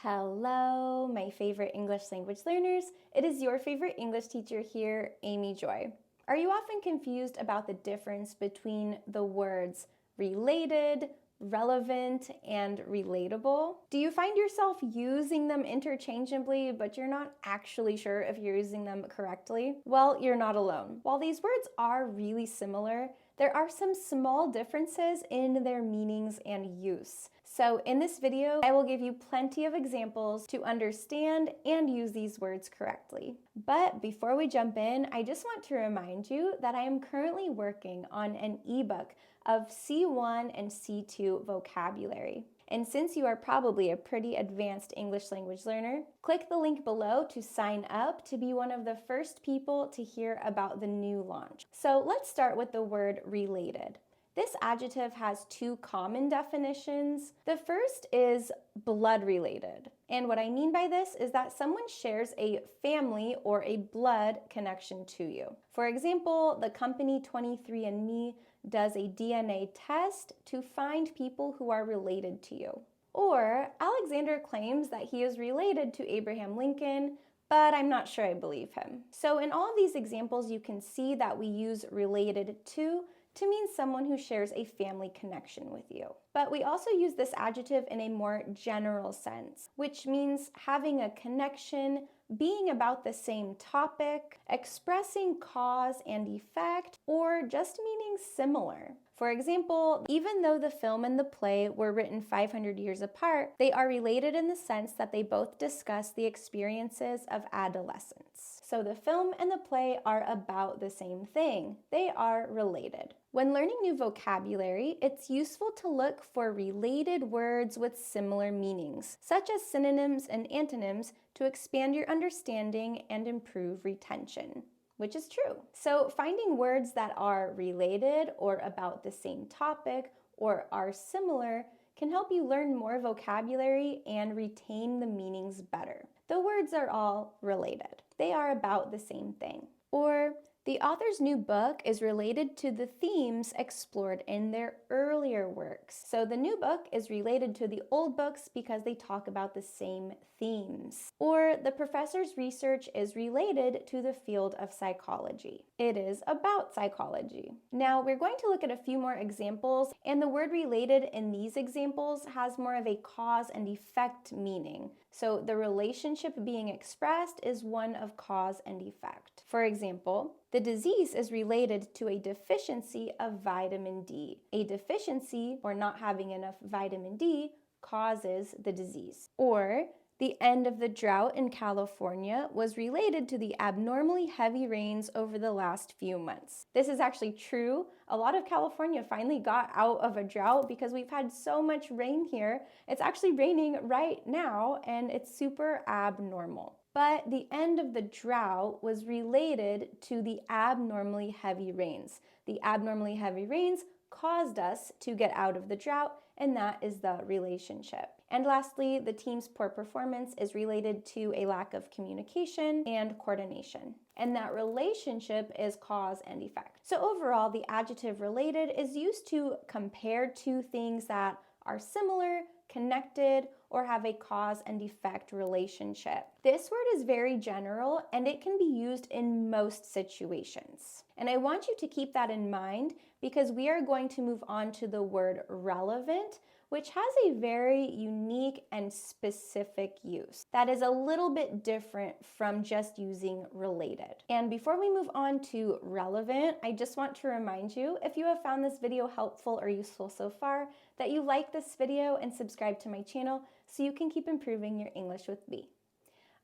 Hello, my favorite English language learners. It is your favorite English teacher here, Amy Joy. Are you often confused about the difference between the words related, relevant, and relatable? Do you find yourself using them interchangeably, but you're not actually sure if you're using them correctly? Well, you're not alone. While these words are really similar, there are some small differences in their meanings and use. So in this video, I will give you plenty of examples to understand and use these words correctly. But before we jump in, I just want to remind you that I am currently working on an ebook of C1 and C2 vocabulary. And since you are probably a pretty advanced English language learner, click the link below to sign up to be one of the first people to hear about the new launch. So let's start with the word related. This adjective has two common definitions. The first is blood related. And what I mean by this is that someone shares a family or a blood connection to you. For example, the company 23andMe does a DNA test to find people who are related to you. Or Alexander claims that he is related to Abraham Lincoln, but I'm not sure I believe him. So in all of these examples, you can see that we use related to mean someone who shares a family connection with you. But we also use this adjective in a more general sense, which means having a connection, being about the same topic, expressing cause and effect, or just meaning similar. For example, even though the film and the play were written 500 years apart, they are related in the sense that they both discuss the experiences of adolescence. So the film and the play are about the same thing. They are related. When learning new vocabulary, it's useful to look for related words with similar meanings, such as synonyms and antonyms, to expand your understanding and improve retention, which is true. So finding words that are related or about the same topic or are similar can help you learn more vocabulary and retain the meanings better. The words are all related. They are about the same thing. Or the author's new book is related to the themes explored in their earlier works. So the new book is related to the old books because they talk about the same themes. Or the professor's research is related to the field of psychology. It is about psychology. Now we're going to look at a few more examples, and the word related in these examples has more of a cause and effect meaning. So the relationship being expressed is one of cause and effect. For example, the disease is related to a deficiency of vitamin D. A deficiency, or not having enough vitamin D, causes the disease. Or the end of the drought in California was related to the abnormally heavy rains over the last few months. This is actually true. A lot of California finally got out of a drought because we've had so much rain here. It's actually raining right now, and it's super abnormal. But the end of the drought was related to the abnormally heavy rains. The abnormally heavy rains caused us to get out of the drought, and that is the relationship. And lastly, the team's poor performance is related to a lack of communication and coordination. And that relationship is cause and effect. So overall, the adjective related is used to compare two things that are similar, connected, or have a cause and effect relationship. This word is very general and it can be used in most situations. And I want you to keep that in mind because we are going to move on to the word relevant, which has a very unique and specific use that is a little bit different from just using related. And before we move on to relevant, I just want to remind you, if you have found this video helpful or useful so far, that you like this video and subscribe to my channel so you can keep improving your English with me.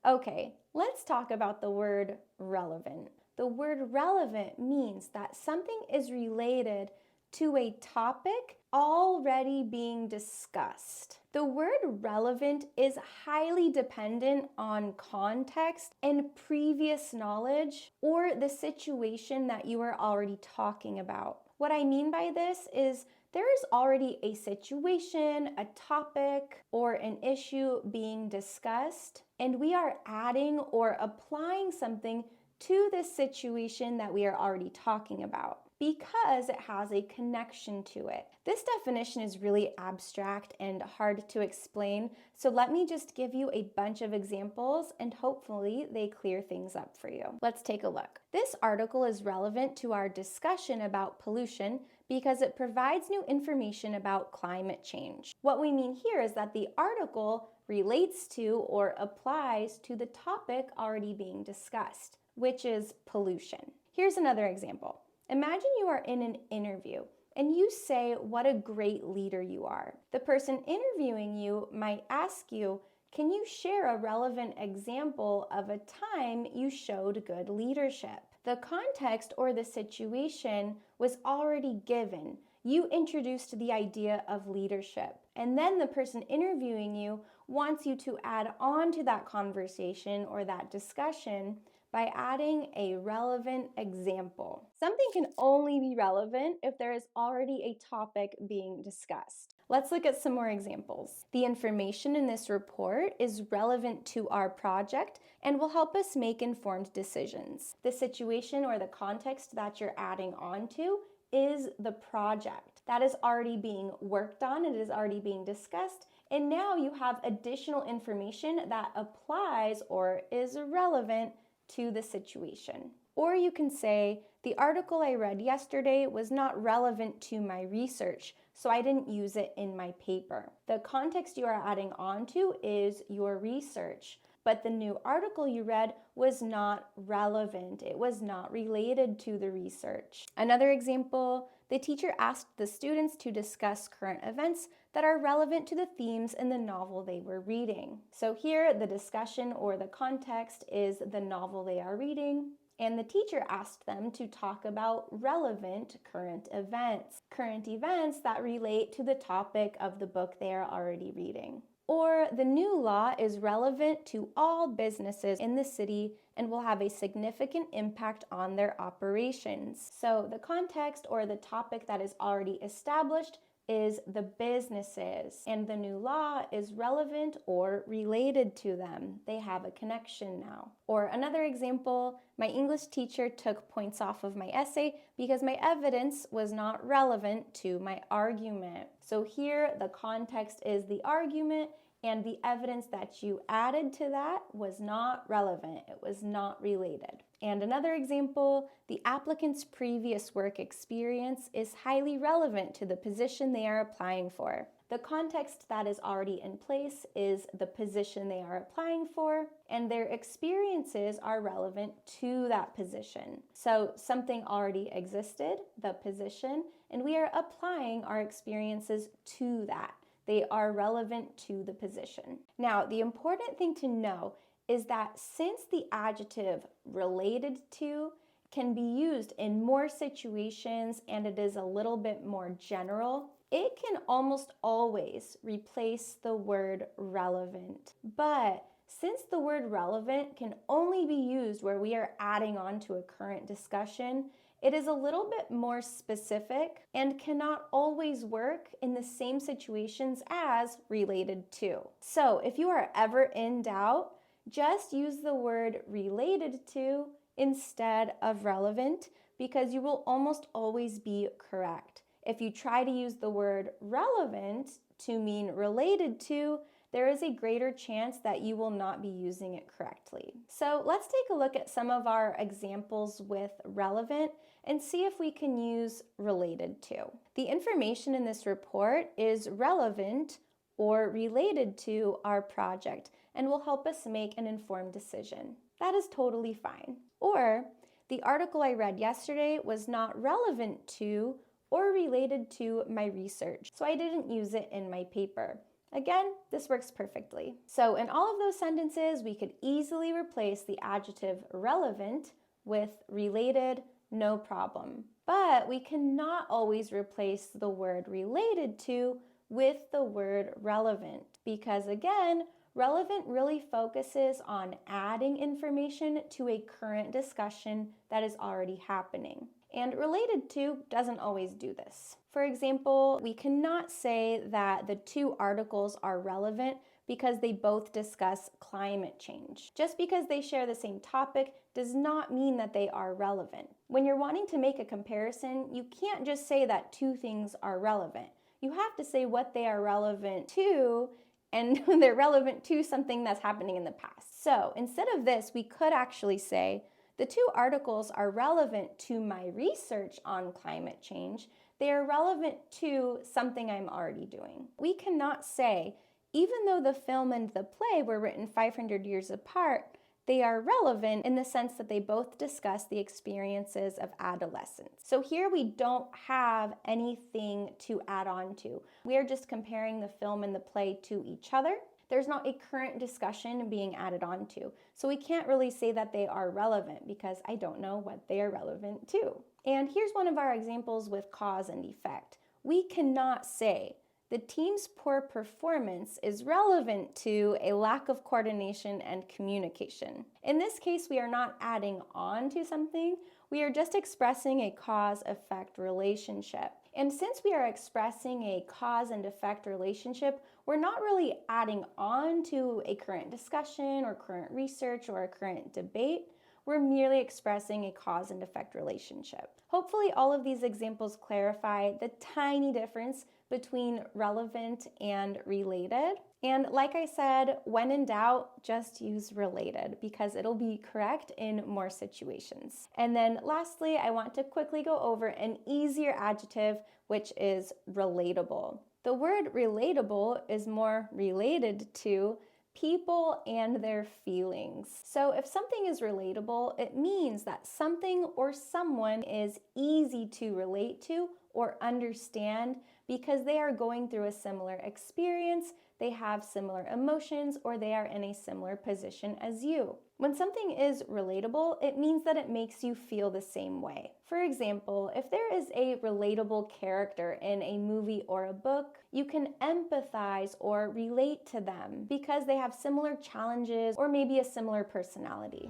Okay, let's talk about the word relevant. The word relevant means that something is related to a topic already being discussed. The word relevant is highly dependent on context and previous knowledge or the situation that you are already talking about. What I mean by this is there is already a situation, a topic, or an issue being discussed, and we are adding or applying something to this situation that we are already talking about. because it has a connection to it. This definition is really abstract and hard to explain, so let me just give you a bunch of examples and hopefully they clear things up for you. Let's take a look. This article is relevant to our discussion about pollution because it provides new information about climate change. What we mean here is that the article relates to or applies to the topic already being discussed, which is pollution. Here's another example. Imagine you are in an interview and you say what a great leader you are. The person interviewing you might ask you, can you share a relevant example of a time you showed good leadership? The context or the situation was already given. You introduced the idea of leadership, and then the person interviewing you wants you to add on to that conversation or that discussion by adding a relevant example. Something can only be relevant if there is already a topic being discussed. Let's look at some more examples. The information in this report is relevant to our project and will help us make informed decisions. The situation or the context that you're adding on to is the project. That is already being worked on, it is already being discussed, and now you have additional information that applies or is relevant to the situation. Or you can say, the article I read yesterday was not relevant to my research, so I didn't use it in my paper. The context you are adding on to is your research, but the new article you read was not relevant. It was not related to the research. Another example, the teacher asked the students to discuss current events that are relevant to the themes in the novel they were reading. So here, the discussion or the context is the novel they are reading, and the teacher asked them to talk about relevant current events that relate to the topic of the book they are already reading. Or the new law is relevant to all businesses in the city and will have a significant impact on their operations. So the context or the topic that is already established is the businesses, and the new law is relevant or related to them. They have a connection now. Or another example, my English teacher took points off of my essay because my evidence was not relevant to my argument. So here the context is the argument, and the evidence that you added to that was not relevant. It was not related. And another example, the applicant's previous work experience is highly relevant to the position they are applying for. The context that is already in place is the position they are applying for, and their experiences are relevant to that position. So something already existed, the position, and we are applying our experiences to that. They are relevant to the position. Now, the important thing to know is that since the adjective related to can be used in more situations and it is a little bit more general, it can almost always replace the word relevant. But since the word relevant can only be used where we are adding on to a current discussion, it is a little bit more specific and cannot always work in the same situations as related to. So if you are ever in doubt, just use the word related to instead of relevant because you will almost always be correct. If you try to use the word relevant to mean related to, there is a greater chance that you will not be using it correctly. So let's take a look at some of our examples with relevant and see if we can use related to. The information in this report is relevant or related to our project and will help us make an informed decision. That is totally fine. Or, the article I read yesterday was not relevant to or related to my research, so I didn't use it in my paper. Again, this works perfectly. So in all of those sentences, we could easily replace the adjective relevant with related, no problem. But we cannot always replace the word related to with the word relevant because again, relevant really focuses on adding information to a current discussion that is already happening. And related to doesn't always do this. For example, we cannot say that the two articles are relevant because they both discuss climate change. Just because they share the same topic does not mean that they are relevant. When you're wanting to make a comparison, you can't just say that two things are relevant. You have to say what they are relevant to, and they're relevant to something that's happening in the past. So instead of this, we could actually say, the two articles are relevant to my research on climate change. They are relevant to something I'm already doing. We cannot say, even though the film and the play were written 500 years apart, they are relevant in the sense that they both discuss the experiences of adolescence. So here we don't have anything to add on to. We are just comparing the film and the play to each other. There's not a current discussion being added on to. So we can't really say that they are relevant because I don't know what they are relevant to. And here's one of our examples with cause and effect. We cannot say the team's poor performance is relevant to a lack of coordination and communication. In this case, we are not adding on to something, we are just expressing a cause-effect relationship. And since we are expressing a cause and effect relationship, we're not really adding on to a current discussion or current research or a current debate. We're merely expressing a cause and effect relationship. Hopefully all of these examples clarify the tiny difference between relevant and related. And like I said, when in doubt, just use related because it'll be correct in more situations. And then lastly, I want to quickly go over an easier adjective, which is relatable. The word relatable is more related to people and their feelings. So if something is relatable, it means that something or someone is easy to relate to or understand because they are going through a similar experience, they have similar emotions, or they are in a similar position as you. When something is relatable, it means that it makes you feel the same way. For example, if there is a relatable character in a movie or a book, you can empathize or relate to them because they have similar challenges or maybe a similar personality.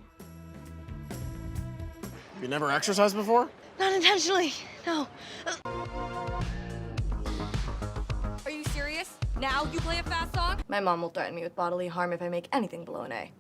You never exercised before? Not intentionally, no. Are you serious? Now you play a fast song? My mom will threaten me with bodily harm if I make anything below an A.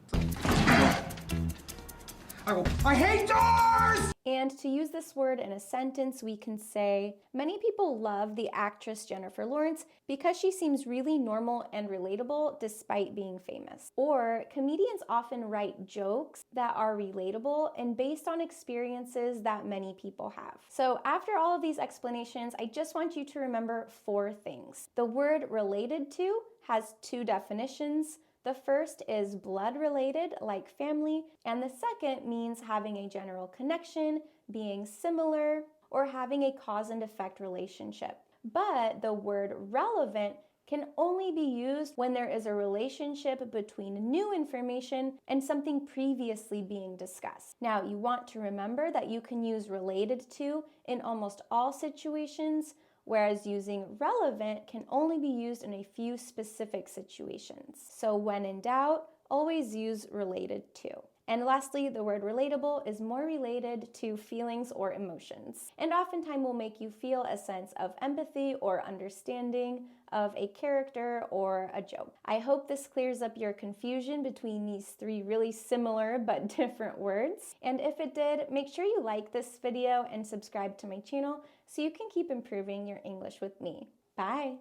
I hate doors! And to use this word in a sentence, we can say, many people love the actress Jennifer Lawrence because she seems really normal and relatable despite being famous. Or comedians often write jokes that are relatable and based on experiences that many people have. So after all of these explanations, I just want you to remember 4 things. The word related to has 2 definitions. The first is blood related, like family, and the second means having a general connection, being similar, or having a cause and effect relationship. But the word relevant can only be used when there is a relationship between new information and something previously being discussed. Now, you want to remember that you can use related to in almost all situations, whereas using relevant can only be used in a few specific situations. So when in doubt, always use related to. And lastly, the word relatable is more related to feelings or emotions, and oftentimes will make you feel a sense of empathy or understanding of a character or a joke. I hope this clears up your confusion between these 3 really similar but different words. And if it did, make sure you like this video and subscribe to my channel so you can keep improving your English with me. Bye!